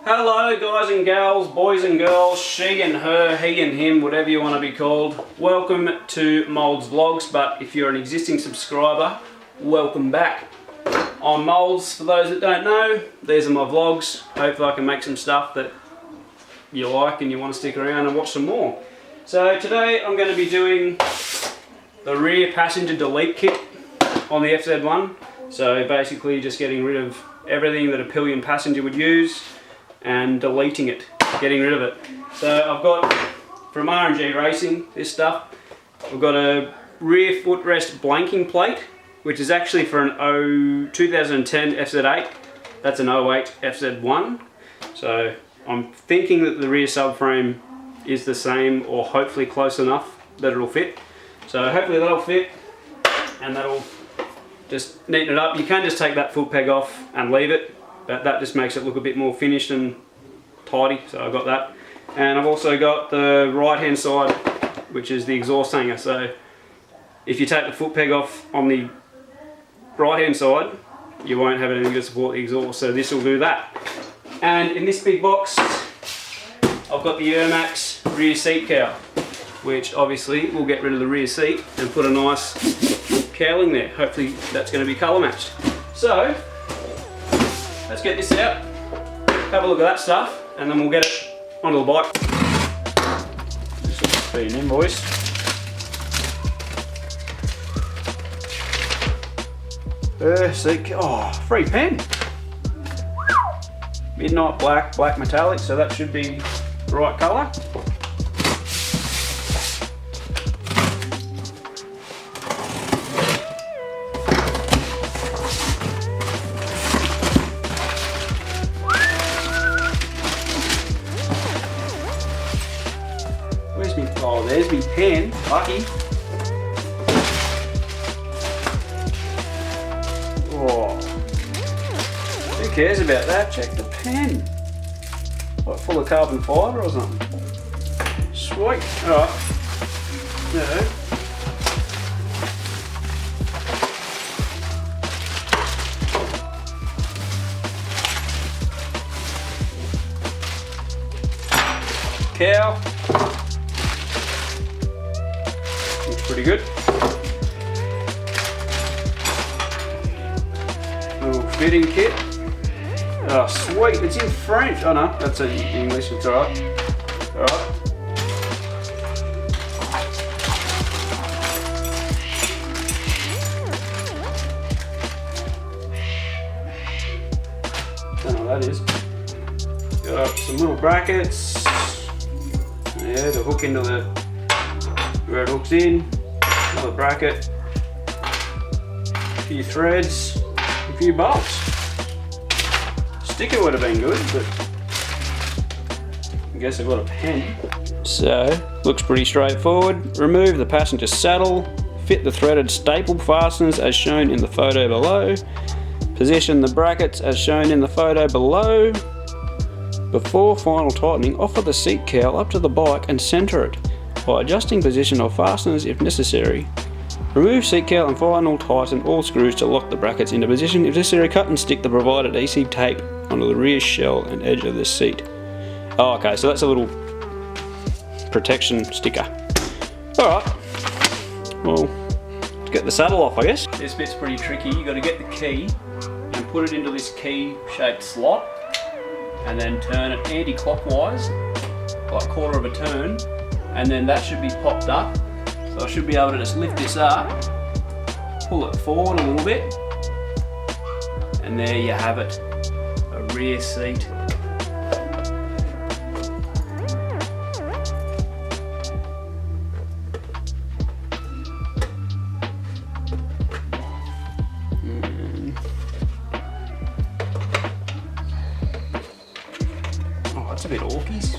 Hello guys and gals, boys and girls, she and her, he and him, whatever you want to be called. Welcome to Moldz Vlogs, but if you're an existing subscriber, welcome back. I'm Moldz, for those that don't know. These are my vlogs. Hopefully I can make some stuff that you like and you want to stick around and watch some more. So today I'm going to be doing the rear passenger delete kit on the FZ1. So basically just getting rid of everything that a Pillion Passenger would use and deleting it, getting rid of it. So I've got, from R&G Racing, this stuff. We've got a rear footrest blanking plate, which is actually for an 2010 FZ8. That's an 08 FZ1. So I'm thinking that the rear subframe is the same, or hopefully close enough that it'll fit. So hopefully that'll fit, and that'll just neaten it up. You can just take that foot peg off and leave it, but that just makes it look a bit more finished and tidy. So I've got that. And I've also got the right hand side, which is the exhaust hanger. So if you take the foot peg off on the right hand side, you won't have anything to support the exhaust. So this will do that. And in this big box, I've got the Ermax rear seat cowl, which obviously will get rid of the rear seat and put a nice cowling there. Hopefully that's going to be colour matched. So let's get this out, have a look at that stuff, and then we'll get it onto the bike. This will be an invoice. Free pen. Midnight black, black metallic, so that should be the right colour. Where's me? Oh, there's me pen. Lucky. Oh, who cares about that? Check the pen. What, full of carbon fibre or something? Sweet. Alright. No. Cowl. Looks pretty good. Little fitting kit. Oh sweet, it's in French. Oh no, that's in English, it's alright. Alright. Don't know what that is. Got some little brackets. Yeah, to hook into the, where it hooks in. Another bracket. A few threads. A few bolts. Sticker would have been good, but I guess I've got a pen. So, looks pretty straightforward. Remove the passenger saddle, fit the threaded staple fasteners as shown in the photo below, position the brackets as shown in the photo below. Before final tightening, offer the seat cowl up to the bike and centre it by adjusting position of fasteners if necessary. Remove seat cowl and final tighten all screws to lock the brackets into position. If necessary, cut and stick the provided adhesive tape onto the rear shell and edge of the seat. Oh, okay, so that's a little protection sticker. Alright, well, let's get the saddle off, I guess. This bit's pretty tricky. You got to get the key and put it into this key-shaped slot, and then turn it anti-clockwise, like quarter of a turn, and then that should be popped up. So I should be able to just lift this up, pull it forward a little bit, and there you have it, a rear seat. Oh, that's a bit orkies.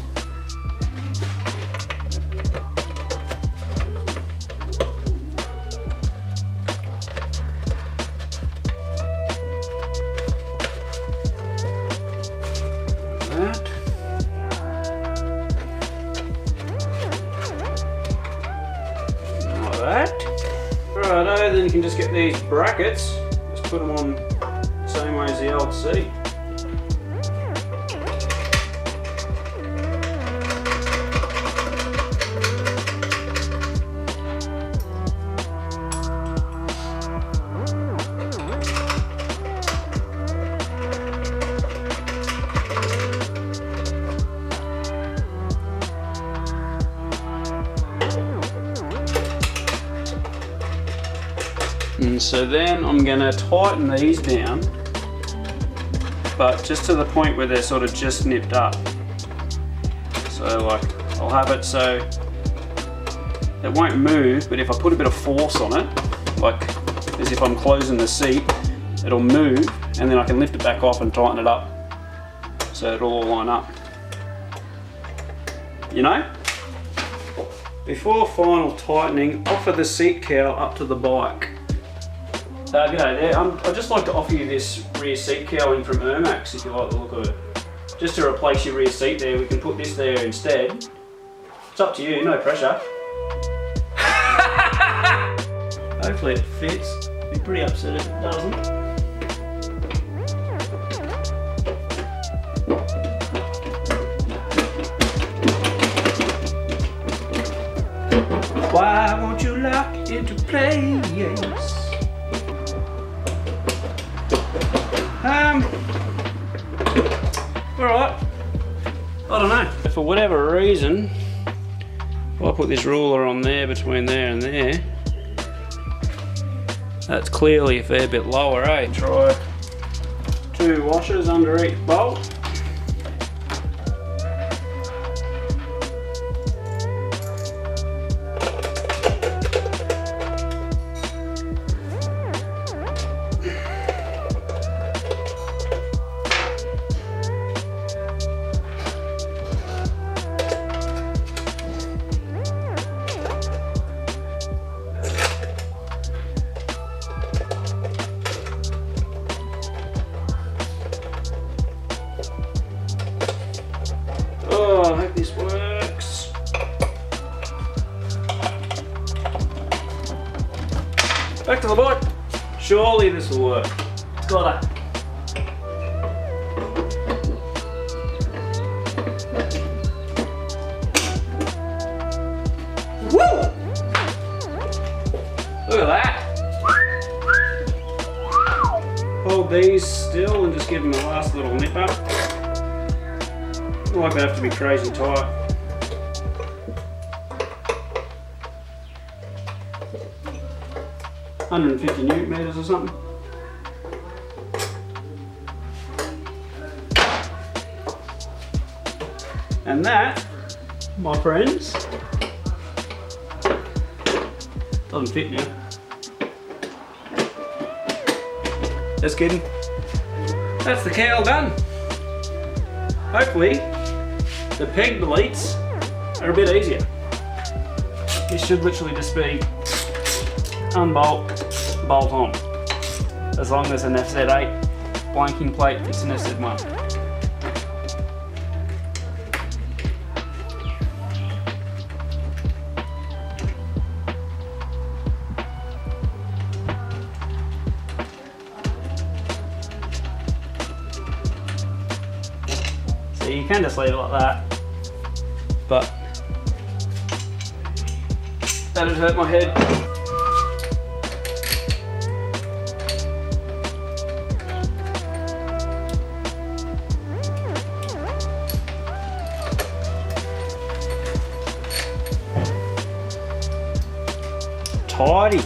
Righto, then you can just get these brackets, just put them on the same way as the old seat. So then I'm going to tighten these down, but just to the point where they're sort of just nipped up. So like, I'll have it so it won't move, but if I put a bit of force on it, like as if I'm closing the seat, it'll move, and then I can lift it back off and tighten it up so it'll all line up. You know? Before final tightening, offer the seat cowl up to the bike. G'day there, I'd just like to offer you this rear seat cowling from Ermax if you like the look of it. Just to replace your rear seat there, we can put this there instead. It's up to you, no pressure. Hopefully it fits. I'd be pretty upset if it doesn't. Why won't you lock into place? Alright. I don't know. For whatever reason, if I put this ruler on there between there and there, that's clearly a fair bit lower, eh? Try 2 washers under each bolt. Oh, I hope this works. Back to the bike. Surely this will work. It's gotta. Woo! Look at that. Hold these still and just give them a last little nip up. Like they have to be crazy tight. $150 Newton meters or something. And that, my friends, doesn't fit now. Just kidding. That's the cowl done. Hopefully, the peg deletes are a bit easier. This should literally just be unbolt, bolt on. As long as an FZ8 blanking plate fits an FZ1. So you can just leave it like that. But that'd hurt my head. Tidy.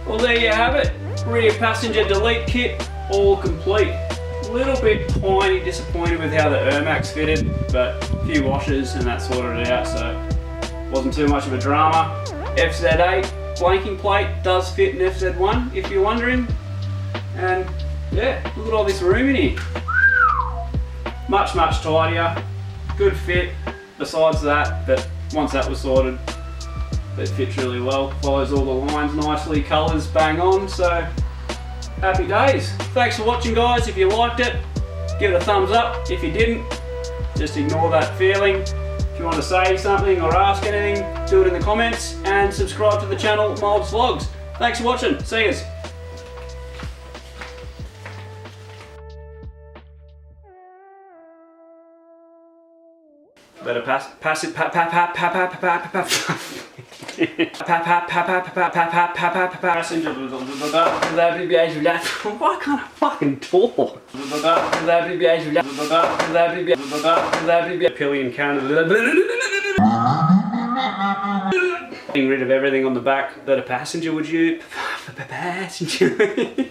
Well, there you have it. Rear passenger delete kit, all complete. A little bit tiny disappointed with how the Ermax fitted, but a few washes and that sorted it out, so wasn't too much of a drama. FZ8 blanking plate does fit an FZ1 if you're wondering. And yeah, look at all this room in here. Much tidier, good fit besides that, but once that was sorted, it fits really well. Follows all the lines nicely, colours bang on, so happy days. Thanks for watching, guys. If you liked it, give it a thumbs up. If you didn't, just ignore that feeling. If you want to say something or ask anything, do it in the comments, and subscribe to the channel Moldz Vlogz. Thanks for watching. See yous. Better pass it passenger. Why can't I fucking talk? Pillion Canada. Getting rid of everything on the back that a passenger would use. Passenger.